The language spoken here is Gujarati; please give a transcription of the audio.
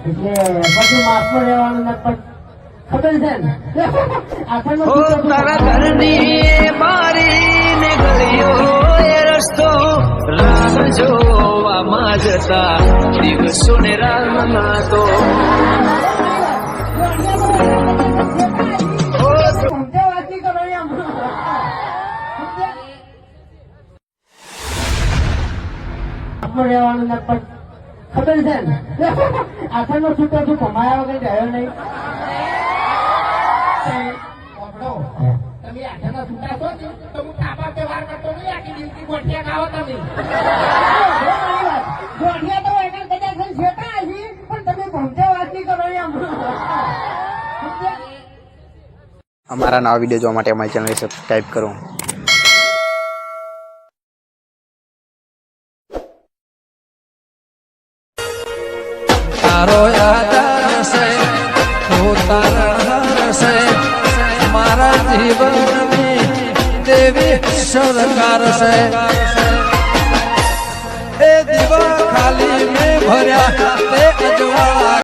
એટલે પછી માફમાં રહેવાનું ને પણ ખબર છે ને આખરનો તારા ઘરની બારી ને ગળીઓ એ રસ્તો રાહ જોવામાં જતા દિવસો ને રાહના તો સમજાવાતી કરવાની માફમાં રહેવાનું ને પણ ખબર છે ને આખરનો છૂટો તું કમાયા વગર ગયો નહીં. તમે આઠાના છૂટા છો ને તો હું થાપા પે વાર કરતો નહીં. આખી દિવસની ગોઠિયા ખાવો તમે. ગોઠિયા તો એના કદાચ શેતા હશે પણ તમે સમજાવાતી કરવાની અમારા નવા વિડીયો જોવા માટે અમારી ચેનલ સબસ્ક્રાઈબ કરો. તારો આધાર છે તો તારા છે મારા જીવનની દેવી સરકાર છે. એ દીવા ખાલી મેં ભર્યા તે અજવાળા